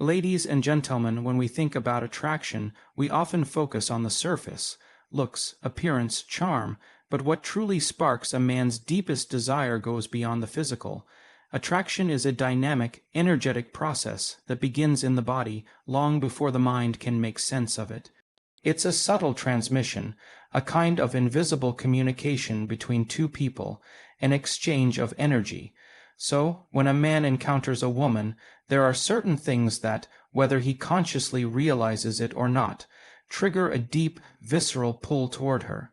Ladies and gentlemen, when we think about attraction, we often focus on the surface, looks, appearance, charm, but what truly sparks a man's deepest desire goes beyond the physical. Attraction is a dynamic, energetic process that begins in the body long before the mind can make sense of it. It's a subtle transmission, a kind of invisible communication between two people, an exchange of energy. So, when a man encounters a woman, there are certain things that, whether he consciously realizes it or not, trigger a deep, visceral pull toward her.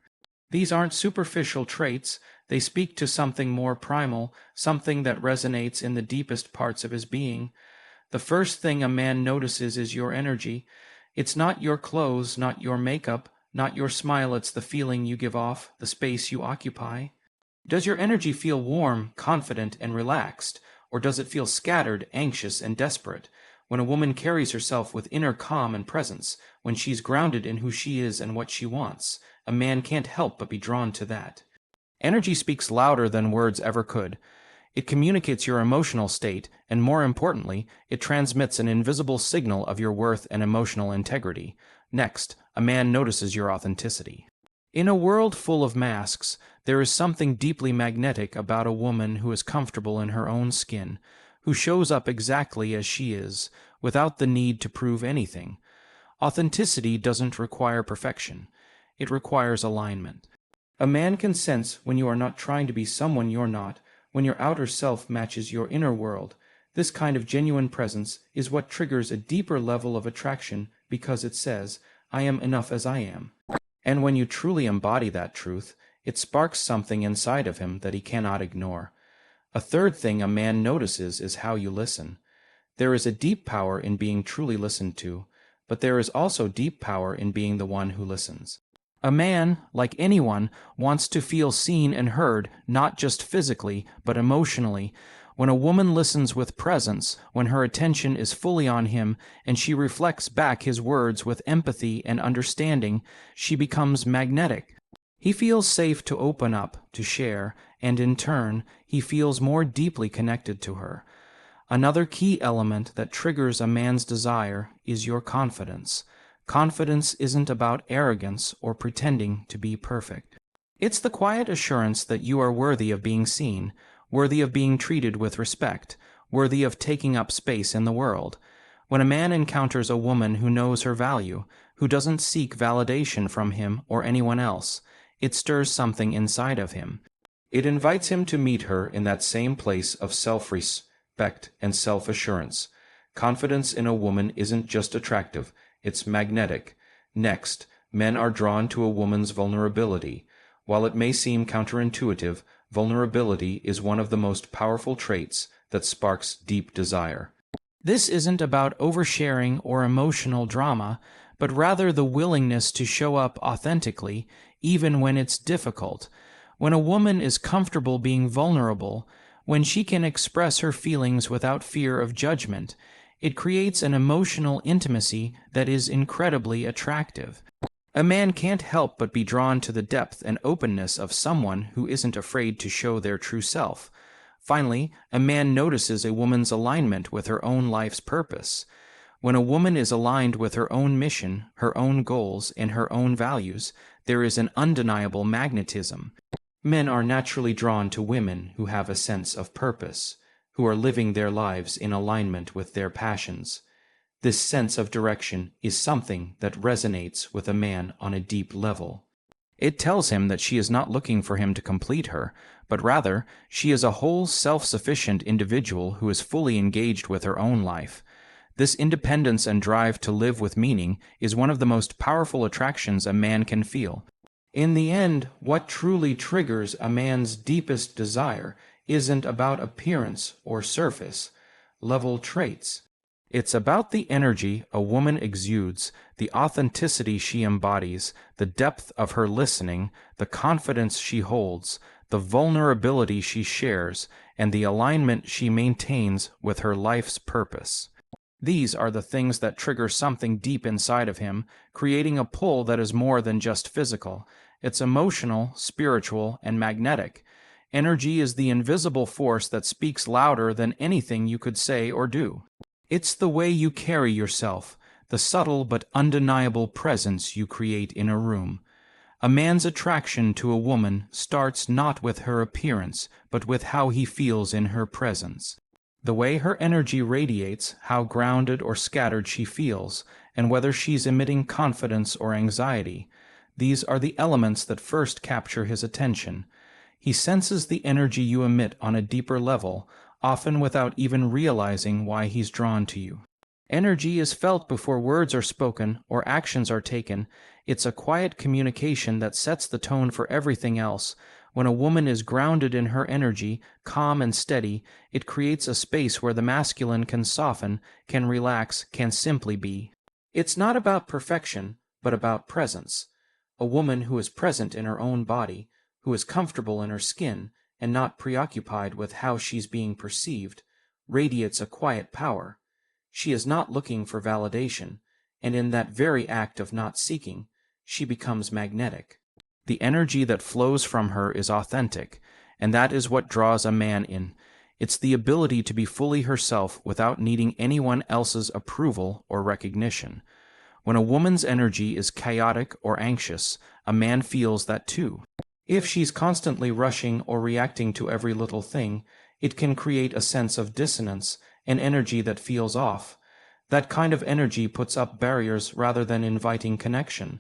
These aren't superficial traits, they speak to something more primal, something that resonates in the deepest parts of his being. The first thing a man notices is your energy. It's not your clothes, not your makeup, not your smile, it's the feeling you give off, the space you occupy. Does your energy feel warm, confident, and relaxed, or does it feel scattered, anxious, and desperate? When a woman carries herself with inner calm and presence, when she's grounded in who she is and what she wants, a man can't help but be drawn to that. Energy speaks louder than words ever could. It communicates your emotional state, and more importantly, it transmits an invisible signal of your worth and emotional integrity. Next, a man notices your authenticity. In a world full of masks, there is something deeply magnetic about a woman who is comfortable in her own skin, who shows up exactly as she is, without the need to prove anything. Authenticity doesn't require perfection. It requires alignment. A man can sense when you are not trying to be someone you're not, when your outer self matches your inner world. This kind of genuine presence is what triggers a deeper level of attraction because it says, I am enough as I am. And when you truly embody that truth, it sparks something inside of him that he cannot ignore. A third thing a man notices is how you listen. There is a deep power in being truly listened to, but there is also deep power in being the one who listens. A man, like anyone, wants to feel seen and heard, not just physically, but emotionally. When a woman listens with presence, when her attention is fully on him, and she reflects back his words with empathy and understanding, she becomes magnetic. He feels safe to open up, to share, and in turn, he feels more deeply connected to her. Another key element that triggers a man's desire is your confidence. Confidence isn't about arrogance or pretending to be perfect. It's the quiet assurance that you are worthy of being seen, worthy of being treated with respect, worthy of taking up space in the world. When a man encounters a woman who knows her value, who doesn't seek validation from him or anyone else, it stirs something inside of him. It invites him to meet her in that same place of self-respect and self-assurance. Confidence in a woman isn't just attractive, it's magnetic. Next, men are drawn to a woman's vulnerability. While it may seem counterintuitive, vulnerability is one of the most powerful traits that sparks deep desire. This isn't about oversharing or emotional drama, but rather the willingness to show up authentically, even when it's difficult. When a woman is comfortable being vulnerable, when she can express her feelings without fear of judgment, it creates an emotional intimacy that is incredibly attractive. A man can't help but be drawn to the depth and openness of someone who isn't afraid to show their true self. Finally, a man notices a woman's alignment with her own life's purpose. When a woman is aligned with her own mission, her own goals, and her own values, there is an undeniable magnetism. Men are naturally drawn to women who have a sense of purpose, who are living their lives in alignment with their passions. This sense of direction is something that resonates with a man on a deep level. It tells him that she is not looking for him to complete her, but rather, she is a whole self-sufficient individual who is fully engaged with her own life. This independence and drive to live with meaning is one of the most powerful attractions a man can feel. In the end, what truly triggers a man's deepest desire isn't about appearance or surface level traits. It's about the energy a woman exudes, the authenticity she embodies, the depth of her listening, the confidence she holds, the vulnerability she shares, and the alignment she maintains with her life's purpose. These are the things that trigger something deep inside of him, creating a pull that is more than just physical. It's emotional, spiritual, and magnetic. Energy is the invisible force that speaks louder than anything you could say or do. It's the way you carry yourself, the subtle but undeniable presence you create in a room. A man's attraction to a woman starts not with her appearance, but with how he feels in her presence. The way her energy radiates, how grounded or scattered she feels, and whether she's emitting confidence or anxiety. These are the elements that first capture his attention. He senses the energy you emit on a deeper level, often without even realizing why he's drawn to you. Energy is felt before words are spoken or actions are taken. It's a quiet communication that sets the tone for everything else. When a woman is grounded in her energy, calm and steady, it creates a space where the masculine can soften, can relax, can simply be. It's not about perfection, but about presence. A woman who is present in her own body, who is comfortable in her skin, and not preoccupied with how she's being perceived, radiates a quiet power. She is not looking for validation, and in that very act of not seeking, she becomes magnetic. The energy that flows from her is authentic, and that is what draws a man in. It's the ability to be fully herself without needing anyone else's approval or recognition. When a woman's energy is chaotic or anxious, a man feels that too. If she's constantly rushing or reacting to every little thing, it can create a sense of dissonance, an energy that feels off. That kind of energy puts up barriers rather than inviting connection.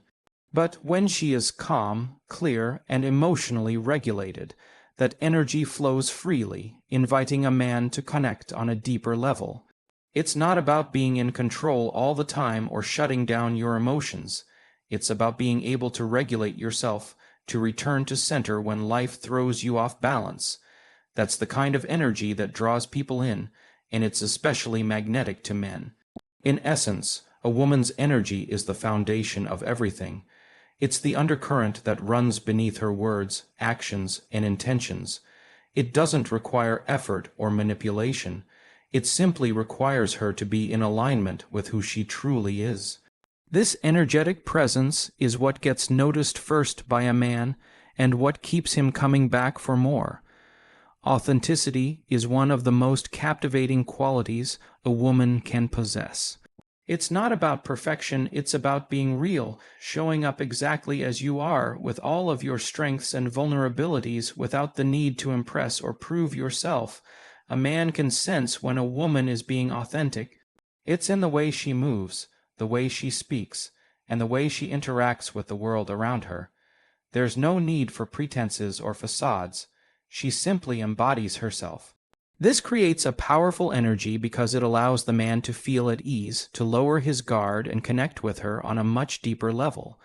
But when she is calm, clear, and emotionally regulated, that energy flows freely, inviting a man to connect on a deeper level. It's not about being in control all the time or shutting down your emotions. It's about being able to regulate yourself, to return to center when life throws you off balance. That's the kind of energy that draws people in, and it's especially magnetic to men. In essence, a woman's energy is the foundation of everything. It's the undercurrent that runs beneath her words, actions, and intentions. It doesn't require effort or manipulation. It simply requires her to be in alignment with who she truly is. This energetic presence is what gets noticed first by a man and what keeps him coming back for more. Authenticity is one of the most captivating qualities a woman can possess. It's not about perfection, it's about being real, showing up exactly as you are, with all of your strengths and vulnerabilities without the need to impress or prove yourself. A man can sense when a woman is being authentic. It's in the way she moves, the way she speaks, and the way she interacts with the world around her. There's no need for pretenses or facades. She simply embodies herself. This creates a powerful energy because it allows the man to feel at ease, to lower his guard and connect with her on a much deeper level.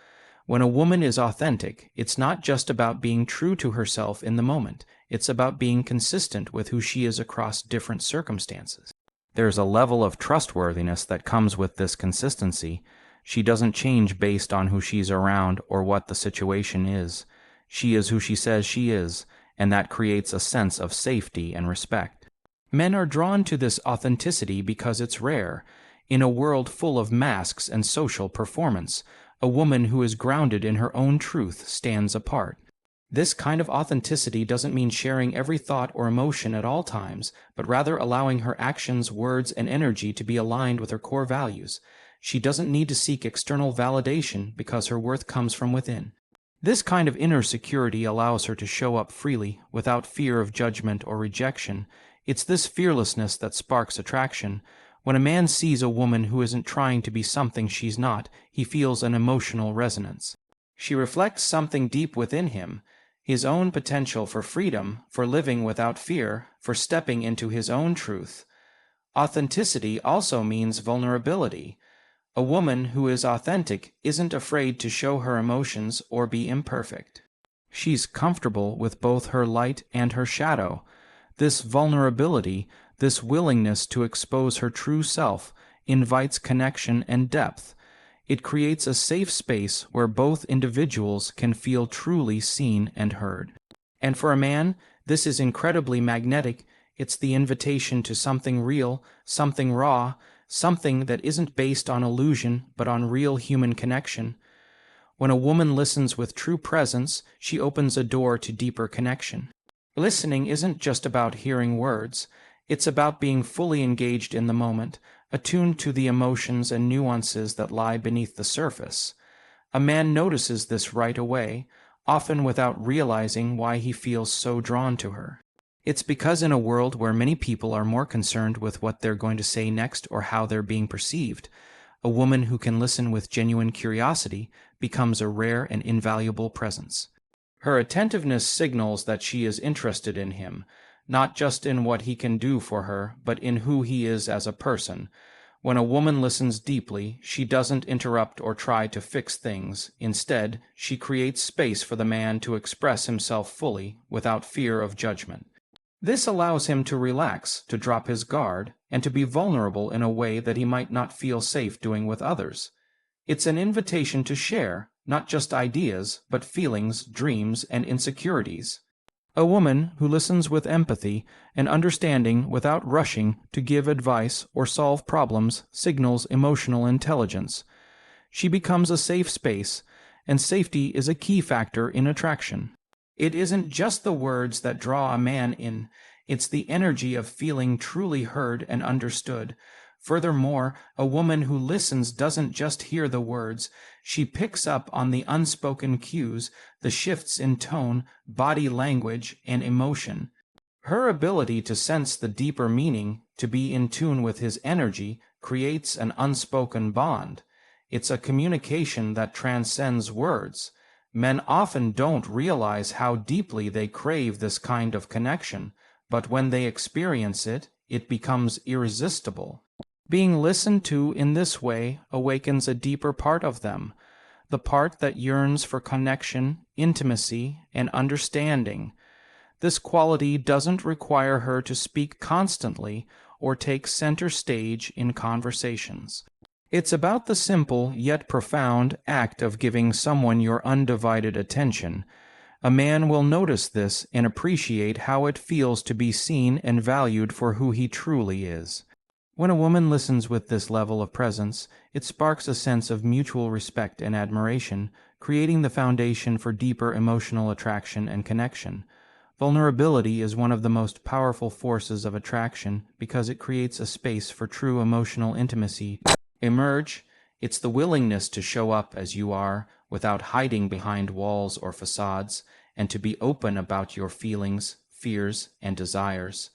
When a woman is authentic, it's not just about being true to herself in the moment. It's about being consistent with who she is across different circumstances. There's a level of trustworthiness that comes with this consistency. She doesn't change based on who she's around or what the situation is. She is who she says she is, and that creates a sense of safety and respect. Men are drawn to this authenticity because it's rare. In a world full of masks and social performance, a woman who is grounded in her own truth stands apart. This kind of authenticity doesn't mean sharing every thought or emotion at all times, but rather allowing her actions, words, and energy to be aligned with her core values. She doesn't need to seek external validation because her worth comes from within. This kind of inner security allows her to show up freely, without fear of judgment or rejection. It's this fearlessness that sparks attraction. When a man sees a woman who isn't trying to be something she's not, he feels an emotional resonance. She reflects something deep within him, his own potential for freedom, for living without fear, for stepping into his own truth. Authenticity also means vulnerability. A woman who is authentic isn't afraid to show her emotions or be imperfect. She's comfortable with both her light and her shadow. This vulnerability, this willingness to expose her true self, invites connection and depth. It creates a safe space where both individuals can feel truly seen and heard. And for a man, this is incredibly magnetic. It's the invitation to something real, something raw, something that isn't based on illusion but on real human connection. When a woman listens with true presence, she opens a door to deeper connection. Listening isn't just about hearing words. It's about being fully engaged in the moment, attuned to the emotions and nuances that lie beneath the surface. A man notices this right away, often without realizing why he feels so drawn to her. It's because in a world where many people are more concerned with what they're going to say next or how they're being perceived, a woman who can listen with genuine curiosity becomes a rare and invaluable presence. Her attentiveness signals that she is interested in him, not just in what he can do for her, but in who he is as a person. When a woman listens deeply, she doesn't interrupt or try to fix things. Instead, she creates space for the man to express himself fully, without fear of judgment. This allows him to relax, to drop his guard, and to be vulnerable in a way that he might not feel safe doing with others. It's an invitation to share, not just ideas, but feelings, dreams, and insecurities. A woman who listens with empathy and understanding without rushing to give advice or solve problems signals emotional intelligence. She becomes a safe space, and safety is a key factor in attraction. It isn't just the words that draw a man in, it's the energy of feeling truly heard and understood. Furthermore, a woman who listens doesn't just hear the words, she picks up on the unspoken cues, the shifts in tone, body language, and emotion. Her ability to sense the deeper meaning, to be in tune with his energy, creates an unspoken bond. It's a communication that transcends words. Men often don't realize how deeply they crave this kind of connection, but when they experience it, it becomes irresistible. Being listened to in this way awakens a deeper part of them, the part that yearns for connection, intimacy, and understanding. This quality doesn't require her to speak constantly or take center stage in conversations. It's about the simple yet profound act of giving someone your undivided attention. A man will notice this and appreciate how it feels to be seen and valued for who he truly is. When a woman listens with this level of presence, it sparks a sense of mutual respect and admiration, creating the foundation for deeper emotional attraction and connection. Vulnerability is one of the most powerful forces of attraction because it creates a space for true emotional intimacy to emerge. It's the willingness to show up as you are, without hiding behind walls or facades, and to be open about your feelings, fears, and desires.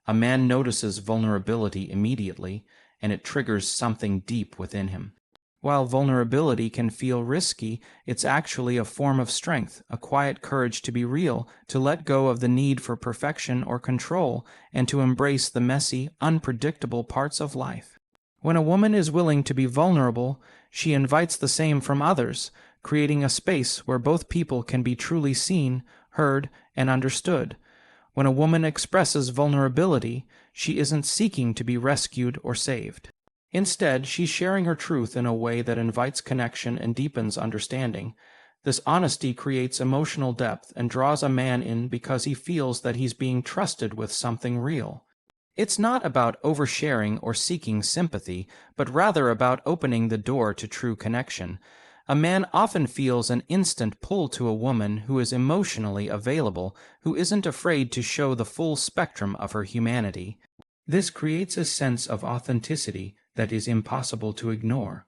A man notices vulnerability immediately, and it triggers something deep within him. While vulnerability can feel risky, it's actually a form of strength, a quiet courage to be real, to let go of the need for perfection or control, and to embrace the messy, unpredictable parts of life. When a woman is willing to be vulnerable, she invites the same from others, creating a space where both people can be truly seen, heard, and understood. When a woman expresses vulnerability, she isn't seeking to be rescued or saved. Instead, she's sharing her truth in a way that invites connection and deepens understanding. This honesty creates emotional depth and draws a man in because he feels that he's being trusted with something real. It's not about oversharing or seeking sympathy, but rather about opening the door to true connection. A man often feels an instant pull to a woman who is emotionally available, who isn't afraid to show the full spectrum of her humanity. This creates a sense of authenticity that is impossible to ignore.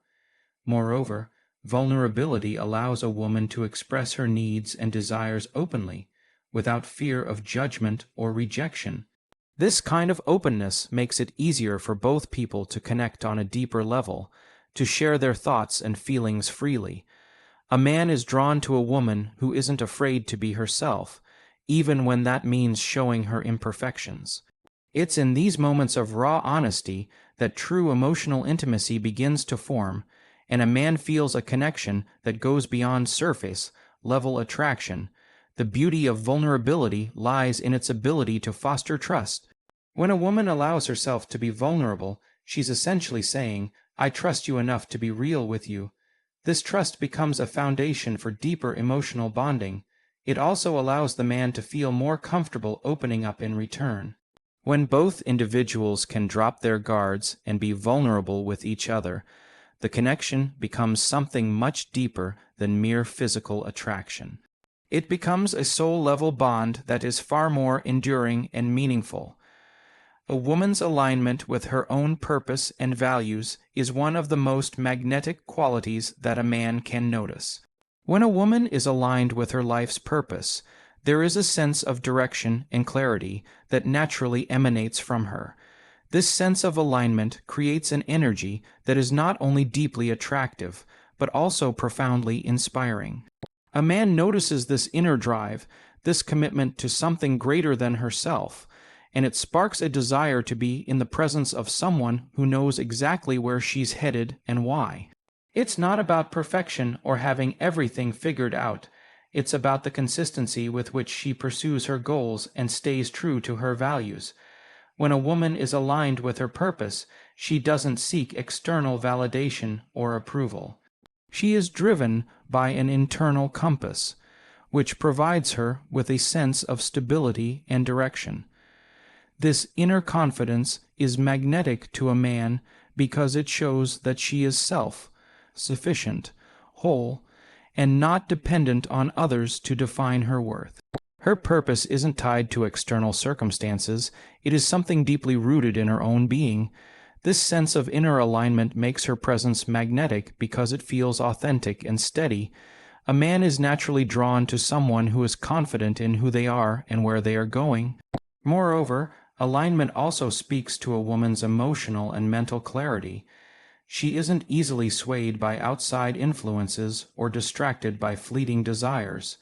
Moreover, vulnerability allows a woman to express her needs and desires openly, without fear of judgment or rejection. This kind of openness makes it easier for both people to connect on a deeper level, to share their thoughts and feelings freely. A man is drawn to a woman who isn't afraid to be herself, even when that means showing her imperfections. It's in these moments of raw honesty that true emotional intimacy begins to form, and a man feels a connection that goes beyond surface-level attraction. The beauty of vulnerability lies in its ability to foster trust. When a woman allows herself to be vulnerable, she's essentially saying, "I trust you enough to be real with you." This trust becomes a foundation for deeper emotional bonding. It also allows the man to feel more comfortable opening up in return. When both individuals can drop their guards and be vulnerable with each other, the connection becomes something much deeper than mere physical attraction. It becomes a soul-level bond that is far more enduring and meaningful. A woman's alignment with her own purpose and values is one of the most magnetic qualities that a man can notice. When a woman is aligned with her life's purpose, there is a sense of direction and clarity that naturally emanates from her. This sense of alignment creates an energy that is not only deeply attractive, but also profoundly inspiring. A man notices this inner drive, this commitment to something greater than herself, and it sparks a desire to be in the presence of someone who knows exactly where she's headed and why. It's not about perfection or having everything figured out. It's about the consistency with which she pursues her goals and stays true to her values. When a woman is aligned with her purpose, she doesn't seek external validation or approval. She is driven by an internal compass, which provides her with a sense of stability and direction. This inner confidence is magnetic to a man because it shows that she is self-sufficient, whole, and not dependent on others to define her worth. Her purpose isn't tied to external circumstances, it is something deeply rooted in her own being. This sense of inner alignment makes her presence magnetic because it feels authentic and steady. A man is naturally drawn to someone who is confident in who they are and where they are going. Moreover, alignment also speaks to a woman's emotional and mental clarity. She isn't easily swayed by outside influences or distracted by fleeting desires.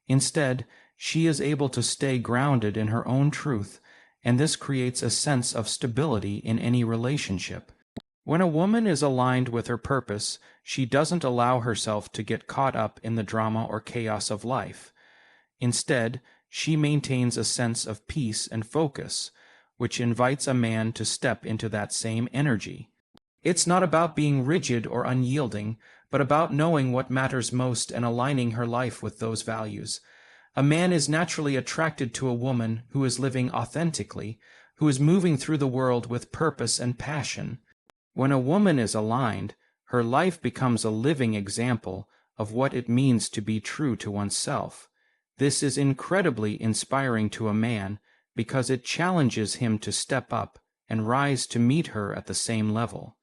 Instead, she is able to stay grounded in her own truth, and this creates a sense of stability in any relationship. When a woman is aligned with her purpose, she doesn't allow herself to get caught up in the drama or chaos of life. Instead, she maintains a sense of peace and focus, which invites a man to step into that same energy. It's not about being rigid or unyielding, but about knowing what matters most and aligning her life with those values. A man is naturally attracted to a woman who is living authentically, who is moving through the world with purpose and passion. When a woman is aligned, her life becomes a living example of what it means to be true to oneself. This is incredibly inspiring to a man because it challenges him to step up and rise to meet her at the same level.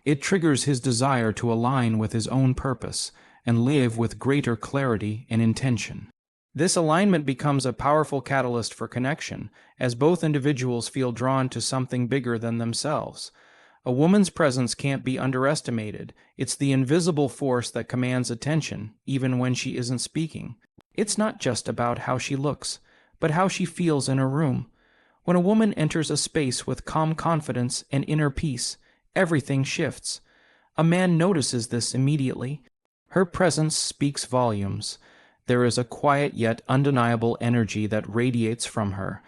It triggers his desire to align with his own purpose and live with greater clarity and intention. This alignment becomes a powerful catalyst for connection, as both individuals feel drawn to something bigger than themselves. A woman's presence can't be underestimated. It's the invisible force that commands attention, even when she isn't speaking. It's not just about how she looks, but how she feels in a room. When a woman enters a space with calm confidence and inner peace, everything shifts. A man notices this immediately. Her presence speaks volumes. There is a quiet yet undeniable energy that radiates from her,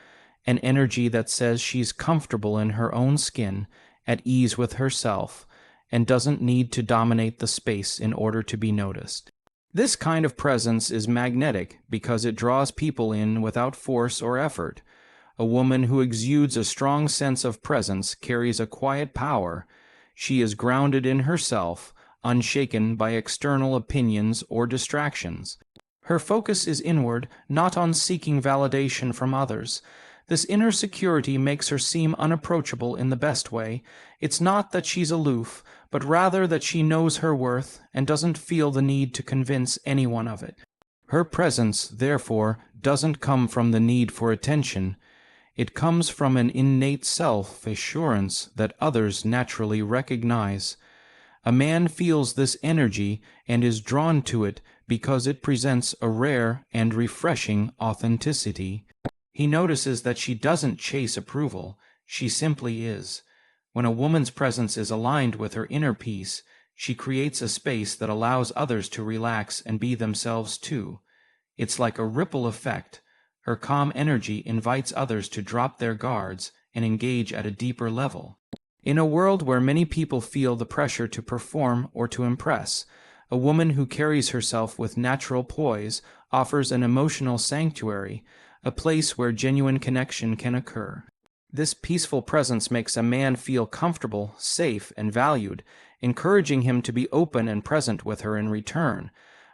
an energy that says she's comfortable in her own skin, at ease with herself, and doesn't need to dominate the space in order to be noticed. This kind of presence is magnetic because it draws people in without force or effort. A woman who exudes a strong sense of presence carries a quiet power. She is grounded in herself, unshaken by external opinions or distractions. Her focus is inward, not on seeking validation from others. This inner security makes her seem unapproachable in the best way. It's not that she's aloof, but rather that she knows her worth and doesn't feel the need to convince anyone of it. Her presence, therefore, doesn't come from the need for attention. It comes from an innate self-assurance that others naturally recognize. A man feels this energy and is drawn to it because it presents a rare and refreshing authenticity. He notices that she doesn't chase approval, she simply is. When a woman's presence is aligned with her inner peace, she creates a space that allows others to relax and be themselves too. It's like a ripple effect. Her calm energy invites others to drop their guards and engage at a deeper level. In a world where many people feel the pressure to perform or to impress, a woman who carries herself with natural poise offers an emotional sanctuary, a place where genuine connection can occur. This peaceful presence makes a man feel comfortable, safe, and valued, encouraging him to be open and present with her in return.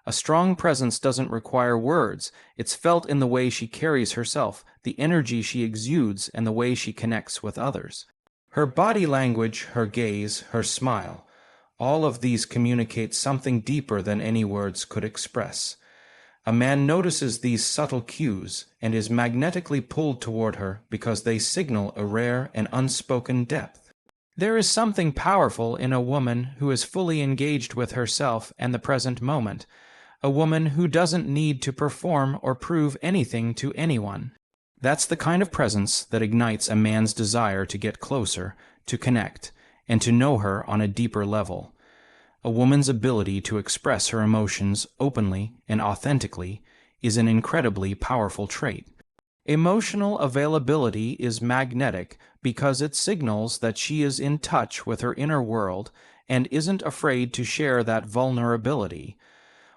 A strong presence doesn't require words. It's felt in the way she carries herself, the energy she exudes, and the way she connects with others. Her body language, her gaze, her smile, all of these communicate something deeper than any words could express. A man notices these subtle cues and is magnetically pulled toward her because they signal a rare and unspoken depth. There is something powerful in a woman who is fully engaged with herself and the present moment, a woman who doesn't need to perform or prove anything to anyone. That's the kind of presence that ignites a man's desire to get closer, to connect, and to know her on a deeper level. A woman's ability to express her emotions openly and authentically is an incredibly powerful trait. Emotional availability is magnetic because it signals that she is in touch with her inner world and isn't afraid to share that vulnerability.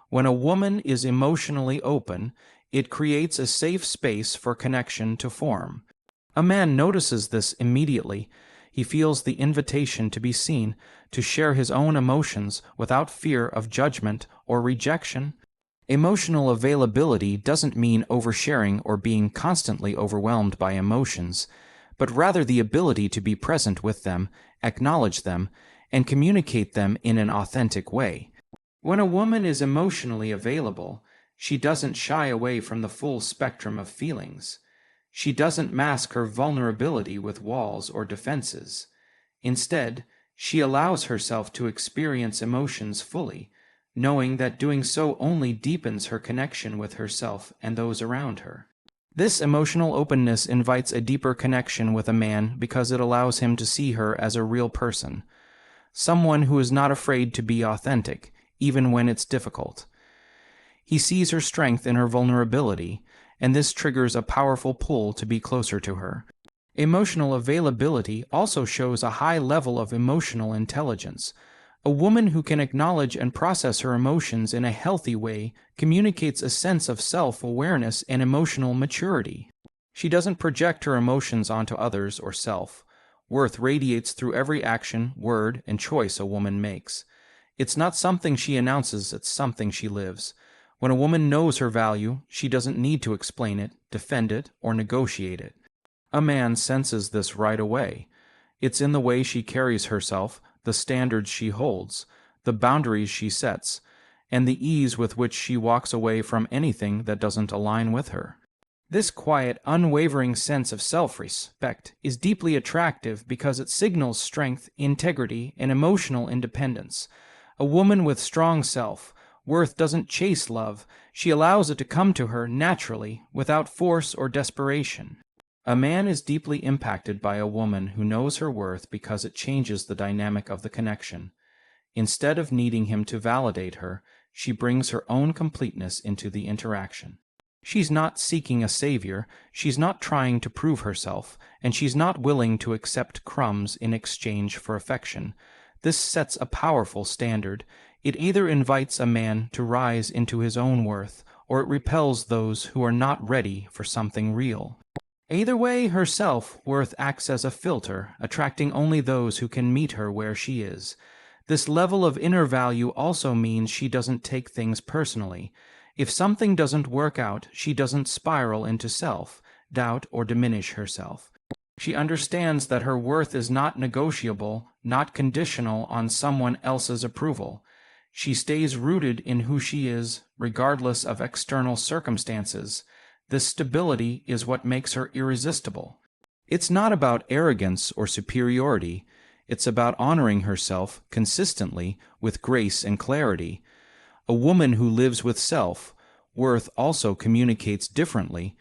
When a woman is emotionally open, it creates a safe space for connection to form. A man notices this immediately. He feels the invitation to be seen, to share his own emotions without fear of judgment or rejection. Emotional availability doesn't mean oversharing or being constantly overwhelmed by emotions, but rather the ability to be present with them, acknowledge them, and communicate them in an authentic way. When a woman is emotionally available, she doesn't shy away from the full spectrum of feelings. She doesn't mask her vulnerability with walls or defenses. Instead, she allows herself to experience emotions fully, knowing that doing so only deepens her connection with herself and those around her. This emotional openness invites a deeper connection with a man because it allows him to see her as a real person, someone who is not afraid to be authentic, even when it's difficult. He sees her strength in her vulnerability, and this triggers a powerful pull to be closer to her. Emotional availability also shows a high level of emotional intelligence. A woman who can acknowledge and process her emotions in a healthy way communicates a sense of self-awareness and emotional maturity. She doesn't project her emotions onto others or self. Worth radiates through every action, word, and choice a woman makes. It's not something she announces, it's something she lives. When a woman knows her value, she doesn't need to explain it, defend it, or negotiate it. A man senses this right away. It's in the way she carries herself, the standards she holds, the boundaries she sets, and the ease with which she walks away from anything that doesn't align with her. This quiet, unwavering sense of self-respect is deeply attractive because it signals strength, integrity, and emotional independence. A woman with strong self-worth doesn't chase love, she allows it to come to her naturally, without force or desperation. A man is deeply impacted by a woman who knows her worth because it changes the dynamic of the connection. Instead of needing him to validate her, she brings her own completeness into the interaction. She's not seeking a savior, she's not trying to prove herself, and she's not willing to accept crumbs in exchange for affection. This sets a powerful standard. It either invites a man to rise into his own worth, or it repels those who are not ready for something real. Either way, her self-worth acts as a filter, attracting only those who can meet her where she is. This level of inner value also means she doesn't take things personally. If something doesn't work out, she doesn't spiral into self-doubt or diminish herself. She understands that her worth is not negotiable, not conditional on someone else's approval. She stays rooted in who she is, regardless of external circumstances. This stability is what makes her irresistible. It's not about arrogance or superiority. It's about honoring herself consistently with grace and clarity. A woman who lives with self-worth also communicates differently.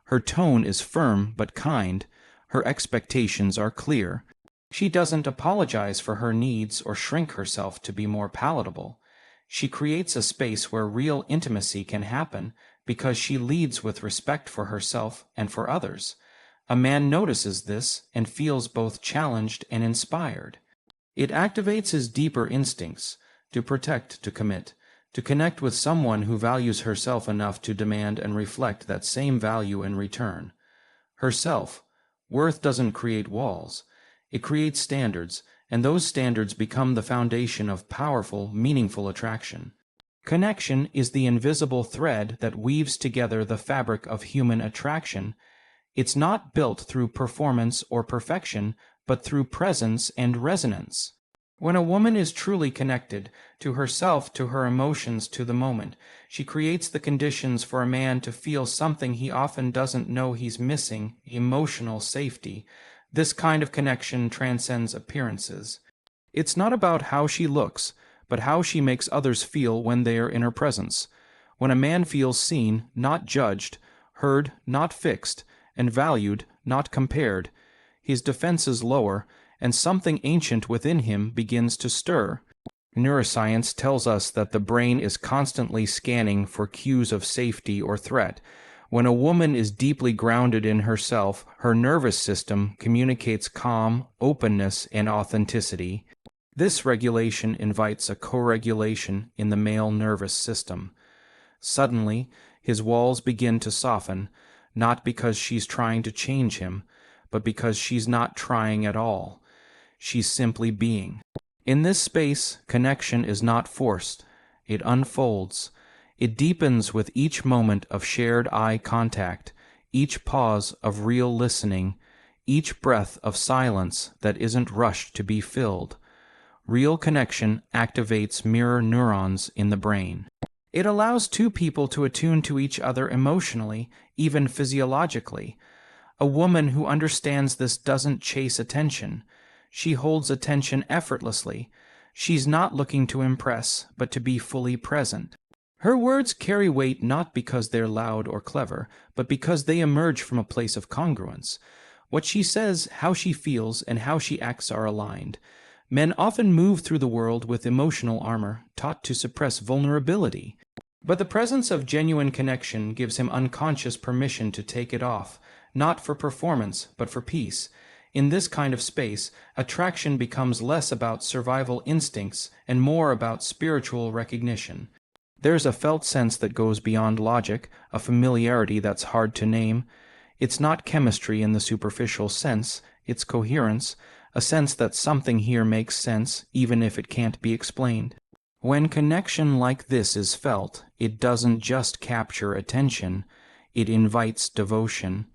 Her tone is firm but kind. Her expectations are clear. She doesn't apologize for her needs or shrink herself to be more palatable. She creates a space where real intimacy can happen because she leads with respect for herself and for others. A man notices this and feels both challenged and inspired. It activates his deeper instincts to protect, to commit, to connect with someone who values herself enough to demand and reflect that same value in return. Worth doesn't create walls. It creates standards, and those standards become the foundation of powerful, meaningful attraction. Connection is the invisible thread that weaves together the fabric of human attraction. It's not built through performance or perfection, but through presence and resonance. When a woman is truly connected to herself, to her emotions, to the moment, she creates the conditions for a man to feel something he often doesn't know he's missing: emotional safety. This kind of connection transcends appearances. It's not about how she looks, but how she makes others feel when they are in her presence. When a man feels seen, not judged, heard, not fixed, and valued, not compared, his defenses lower, and something ancient within him begins to stir. Neuroscience tells us that the brain is constantly scanning for cues of safety or threat. When a woman is deeply grounded in herself, her nervous system communicates calm, openness, and authenticity. This regulation invites a co-regulation in the male nervous system. Suddenly, his walls begin to soften, not because she's trying to change him, but because she's not trying at all. She's simply being. In this space, connection is not forced. It unfolds. It deepens with each moment of shared eye contact, each pause of real listening, each breath of silence that isn't rushed to be filled. Real connection activates mirror neurons in the brain. It allows two people to attune to each other emotionally, even physiologically. A woman who understands this doesn't chase attention. She holds attention effortlessly. She's not looking to impress, but to be fully present. Her words carry weight not because they're loud or clever, but because they emerge from a place of congruence. What she says, how she feels, and how she acts are aligned. Men often move through the world with emotional armor, taught to suppress vulnerability. But the presence of genuine connection gives him unconscious permission to take it off, not for performance, but for peace. In this kind of space, attraction becomes less about survival instincts and more about spiritual recognition. There's a felt sense that goes beyond logic, a familiarity that's hard to name. It's not chemistry in the superficial sense, it's coherence, a sense that something here makes sense, even if it can't be explained. When connection like this is felt, it doesn't just capture attention, it invites devotion.